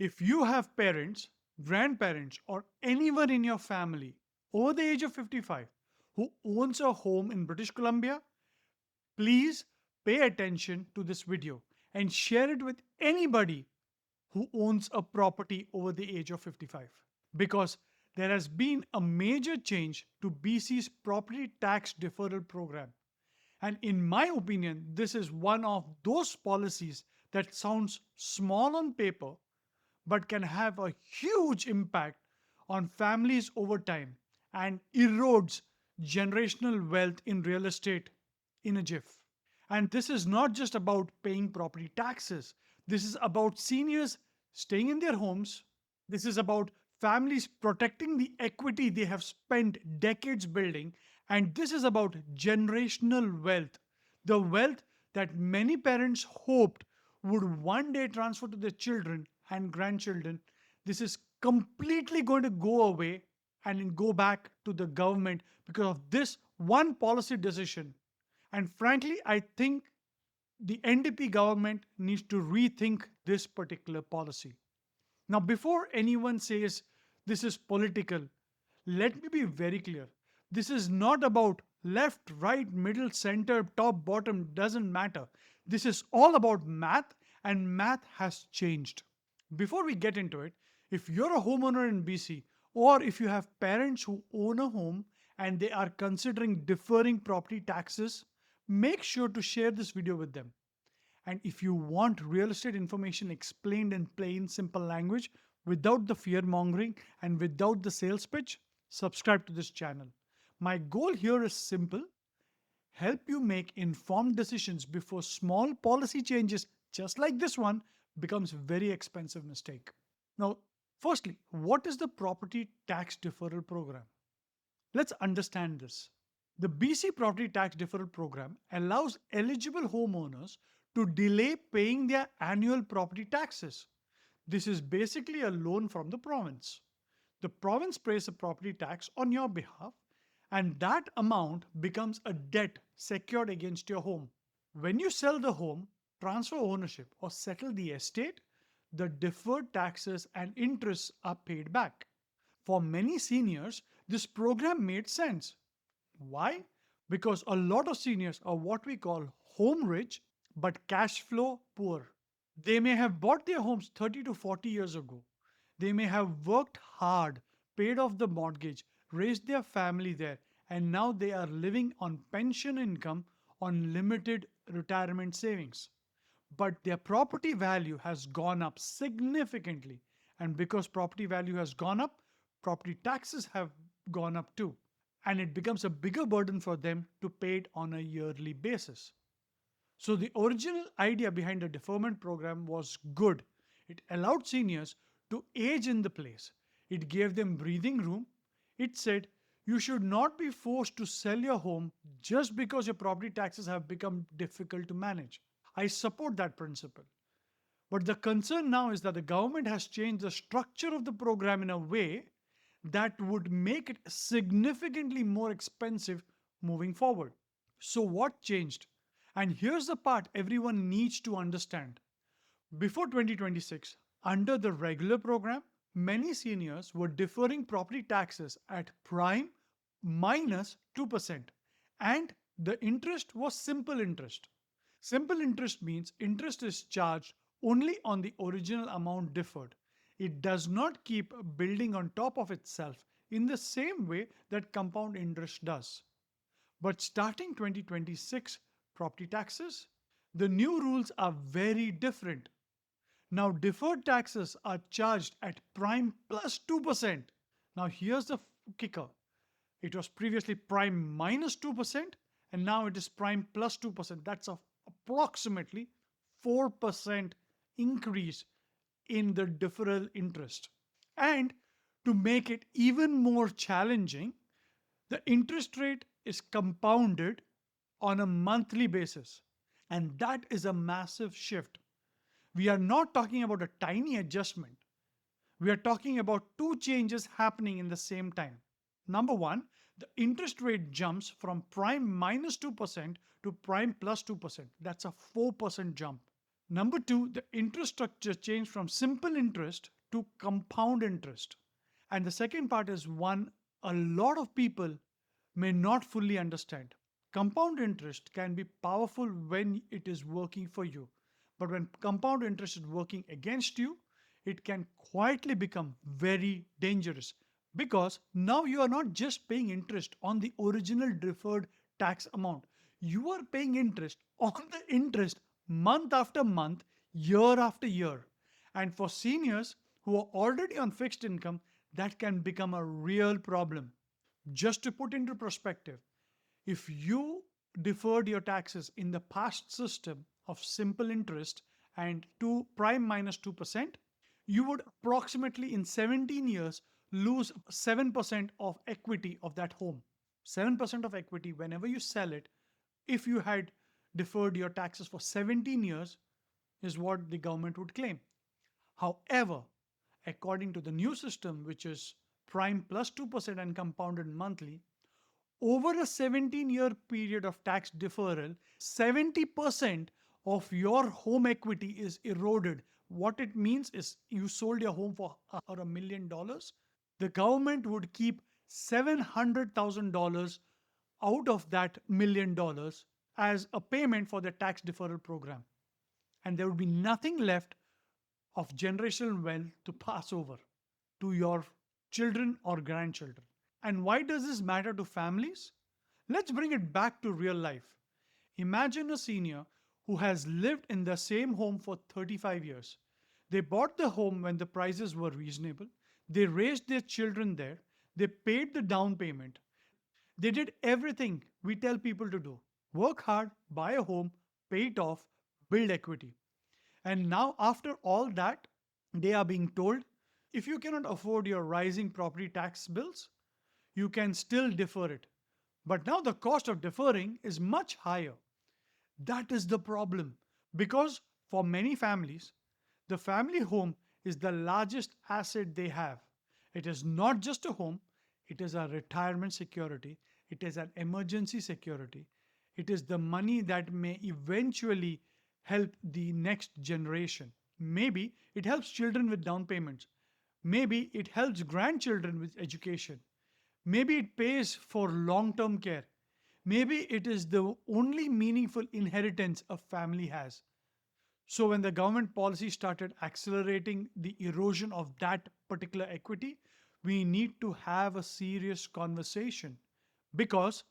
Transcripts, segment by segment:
If you have parents, grandparents, or anyone in your family over the age of 55 who owns a home in British Columbia, please pay attention to this video and share it with anybody who owns a property over the age of 55. Because there has been a major change to BC's property tax deferral program. And in my opinion, this is one of those policies that sounds small on paper but can have a huge impact on families over time and erodes generational wealth in real estate in a jiff. And this is not just about paying property taxes. This is about seniors staying in their homes. This is about families protecting the equity they have spent decades building. And this is about generational wealth, the wealth that many parents hoped would one day transfer to their children and grandchildren. This is completely going to go away and go back to the government because of this one policy decision. And frankly, I think the NDP government needs to rethink this particular policy. Now, before anyone says this is political, let me be very clear. This is not about left, right, middle, center, top, bottom, doesn't matter. This is all about math, and math has changed. Before we get into it, if you're a homeowner in BC, or if you have parents who own a home and they are considering deferring property taxes, make sure to share this video with them. And if you want real estate information explained in plain, simple language without the fear mongering and without the sales pitch, subscribe to this channel. My goal here is simple: help you make informed decisions before small policy changes just like this one becomes a very expensive mistake. Now, firstly, what is the property tax deferral program? Let's understand this. The BC Property Tax Deferral Program allows eligible homeowners to delay paying their annual property taxes. This is basically a loan from the province. The province pays a property tax on your behalf, and that amount becomes a debt secured against your home. When you sell the home, transfer ownership, or settle the estate, the deferred taxes and interests are paid back. For many seniors, this program made sense. Why? Because a lot of seniors are what we call home rich but cash flow poor. They may have bought their homes 30 to 40 years ago. They may have worked hard, paid off the mortgage, raised their family there, and now they are living on pension income on limited retirement savings. But their property value has gone up significantly. And because property value has gone up, property taxes have gone up too. And it becomes a bigger burden for them to pay it on a yearly basis. So the original idea behind the deferment program was good. It allowed seniors to age in the place. It gave them breathing room. It said you should not be forced to sell your home just because your property taxes have become difficult to manage. I support that principle. But the concern now is that the government has changed the structure of the program in a way that would make it significantly more expensive moving forward. So, what changed? And here's the part everyone needs to understand. Before 2026, under the regular program, many seniors were deferring property taxes at prime minus 2%. And the interest was simple interest. Simple interest means interest is charged only on the original amount deferred. It does not keep building on top of itself in the same way that compound interest does. But starting 2026 property taxes, the new rules are very different. Now, deferred taxes are charged at prime plus 2%. Now, here's the kicker: it was previously prime minus 2%, and now it is prime plus 2%. That's approximately 4% increase in the deferral interest. And to make it even more challenging, the interest rate is compounded on a monthly basis. And that is a massive shift. We are not talking about a tiny adjustment. We are talking about two changes happening in the same time. Number one, the interest rate jumps from prime minus 2% to prime plus 2%. That's a 4% jump. Number two, the interest structure changed from simple interest to compound interest. And the second part is one a lot of people may not fully understand. Compound interest can be powerful when it is working for you, but when compound interest is working against you, it can quietly become very dangerous because now you are not just paying interest on the original deferred tax amount, you are paying interest on the interest month after month, year after year. And for seniors who are already on fixed income, that can become a real problem. Just to put into perspective, if you deferred your taxes in the past system of simple interest and to prime minus 2%, you would approximately in 17 years lose 7% of equity of that home. 7% of equity whenever you sell it, if you had deferred your taxes for 17 years, is what the government would claim. However, according to the new system, which is prime plus 2% and compounded monthly, over a 17-year period of tax deferral, 70% of your home equity is eroded. What it means is you sold your home for $1 million, the government would keep $700,000 out of that $1 million as a payment for the tax deferral program. And there would be nothing left of generational wealth to pass over to your children or grandchildren. And why does this matter to families? Let's bring it back to real life. Imagine a senior who has lived in the same home for 35 years. They bought the home when the prices were reasonable. They raised their children there. They paid the down payment. They did everything we tell people to do: work hard, buy a home, pay it off, build equity. And now, after all that, they are being told if you cannot afford your rising property tax bills, you can still defer it. But now the cost of deferring is much higher. That is the problem. Because for many families, the family home is the largest asset they have. It is not just a home, it is a retirement security, it is an emergency security, it is the money that may eventually help the next generation. Maybe it helps children with down payments. Maybe it helps grandchildren with education. Maybe it pays for long term care. Maybe it is the only meaningful inheritance a family has. So, when the government policy started accelerating the erosion of that particular equity, we need to have a serious conversation because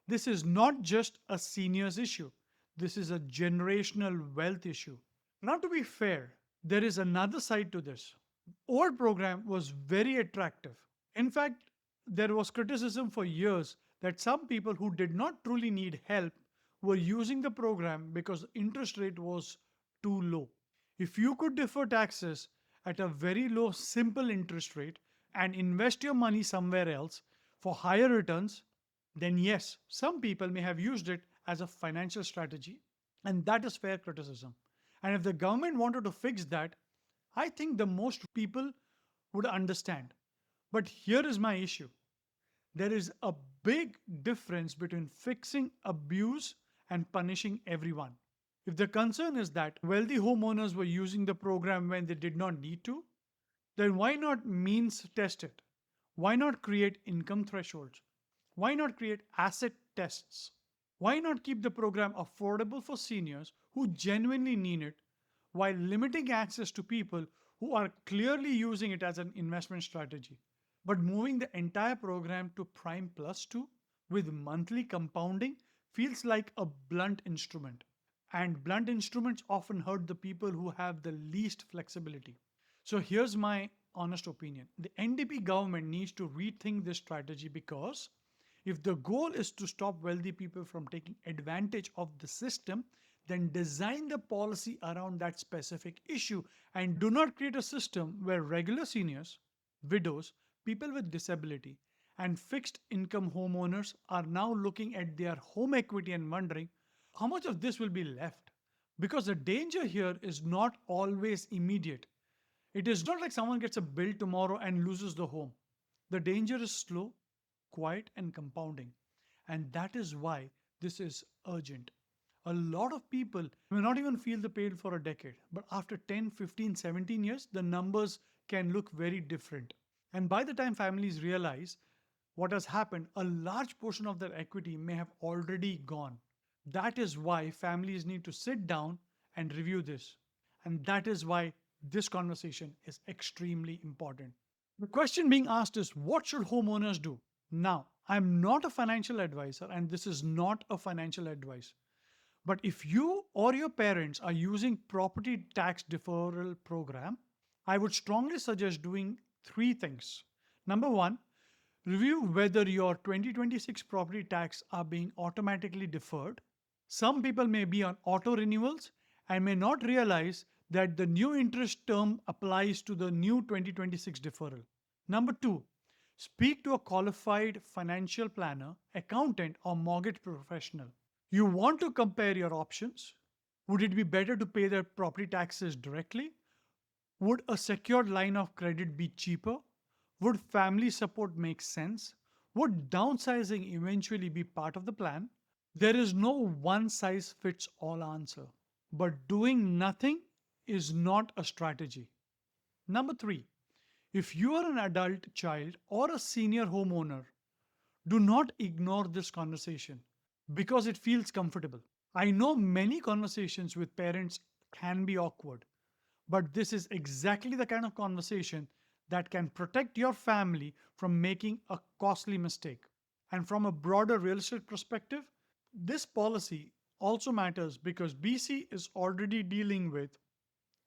this is not just a seniors issue, this is a generational wealth issue. Now, to be fair, there is another side to this. Old program was very attractive. In fact, there was criticism for years that some people who did not truly need help were using the program because the interest rate was too low. If you could defer taxes at a very low simple interest rate and invest your money somewhere else for higher returns, then yes, some people may have used it as a financial strategy, and that is fair criticism. And if the government wanted to fix that, I think the most people would understand. But here is my issue: there is a big difference between fixing abuse and punishing everyone. If the concern is that wealthy homeowners were using the program when they did not need to, then why not means test it? Why not create income thresholds? Why not create asset tests? Why not keep the program affordable for seniors who genuinely need it while limiting access to people who are clearly using it as an investment strategy? But moving the entire program to Prime Plus 2 with monthly compounding feels like a blunt instrument. And blunt instruments often hurt the people who have the least flexibility. So here's my honest opinion: the NDP government needs to rethink this strategy because if the goal is to stop wealthy people from taking advantage of the system, then design the policy around that specific issue and do not create a system where regular seniors, widows, people with disability, and fixed income homeowners are now looking at their home equity and wondering how much of this will be left. Because the danger here is not always immediate. It is not like someone gets a bill tomorrow and loses the home. The danger is slow, quiet, and compounding. And that is why this is urgent. A lot of people may not even feel the pain for a decade, but after 10, 15, 17 years, the numbers can look very different. And by the time families realize what has happened, a large portion of their equity may have already gone. That is why families need to sit down and review this. And that is why this conversation is extremely important. The question being asked is, what should homeowners do? Now, I'm not a financial advisor and this is not a financial advice. But if you or your parents are using property tax deferral program, I would strongly suggest doing three things. Number one, review whether your 2026 property tax are being automatically deferred. Some people may be on auto renewals and may not realize that the new interest term applies to the new 2026 deferral. Number two, speak to a qualified financial planner, accountant, or mortgage professional. You want to compare your options. Would it be better to pay the property taxes directly? Would a secured line of credit be cheaper? Would family support make sense? Would downsizing eventually be part of the plan? There is no one size fits all answer, but doing nothing is not a strategy. Number three, if you are an adult child or a senior homeowner, do not ignore this conversation because it feels comfortable. I know many conversations with parents can be awkward, but this is exactly the kind of conversation that can protect your family from making a costly mistake. And from a broader real estate perspective, this policy also matters because BC is already dealing with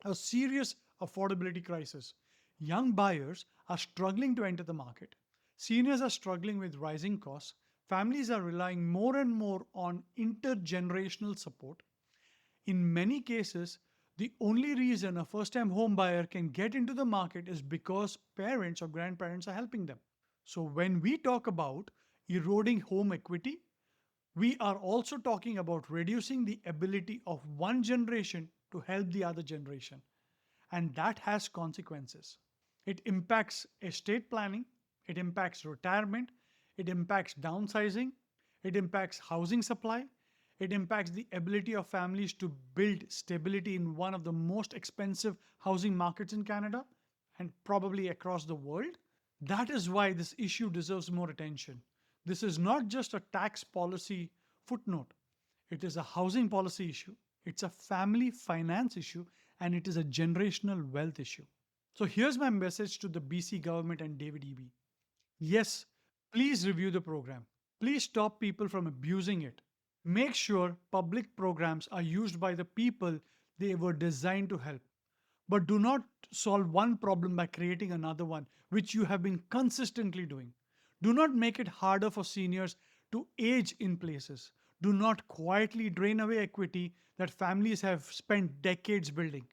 a serious affordability crisis. Young buyers are struggling to enter the market. Seniors are struggling with rising costs. Families are relying more and more on intergenerational support. In many cases, the only reason a first time home buyer can get into the market is because parents or grandparents are helping them. So, when we talk about eroding home equity, we are also talking about reducing the ability of one generation to help the other generation. And that has consequences. It impacts estate planning, it impacts retirement, it impacts downsizing, it impacts housing supply, it impacts the ability of families to build stability in one of the most expensive housing markets in Canada and probably across the world. That is why this issue deserves more attention. This is not just a tax policy footnote, it is a housing policy issue, it's a family finance issue, and it is a generational wealth issue. So here's my message to the BC government and David Eby. Yes, please review the program. Please stop people from abusing it. Make sure public programs are used by the people they were designed to help. But do not solve one problem by creating another one, which you have been consistently doing. Do not make it harder for seniors to age in places. Do not quietly drain away equity that families have spent decades building.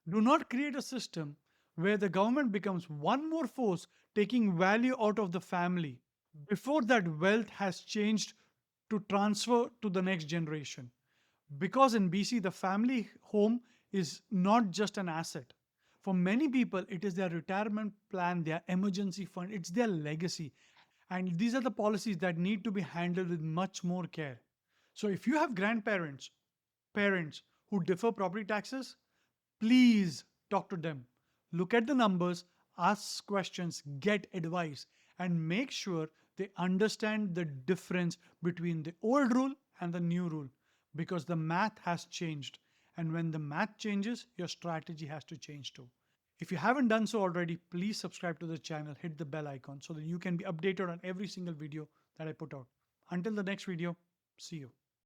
Do not create a system where the government becomes one more force taking value out of the family before that wealth has changed to transfer to the next generation. Because in BC, the family home is not just an asset. For many people, it is their retirement plan, their emergency fund, it's their legacy. And these are the policies that need to be handled with much more care. So if you have grandparents, parents who defer property taxes, please talk to them. Look at the numbers, ask questions, get advice, and make sure they understand the difference between the old rule and the new rule because the math has changed. And when the math changes, your strategy has to change too. If you haven't done so already, please subscribe to the channel, hit the bell icon so that you can be updated on every single video that I put out. Until the next video, see you.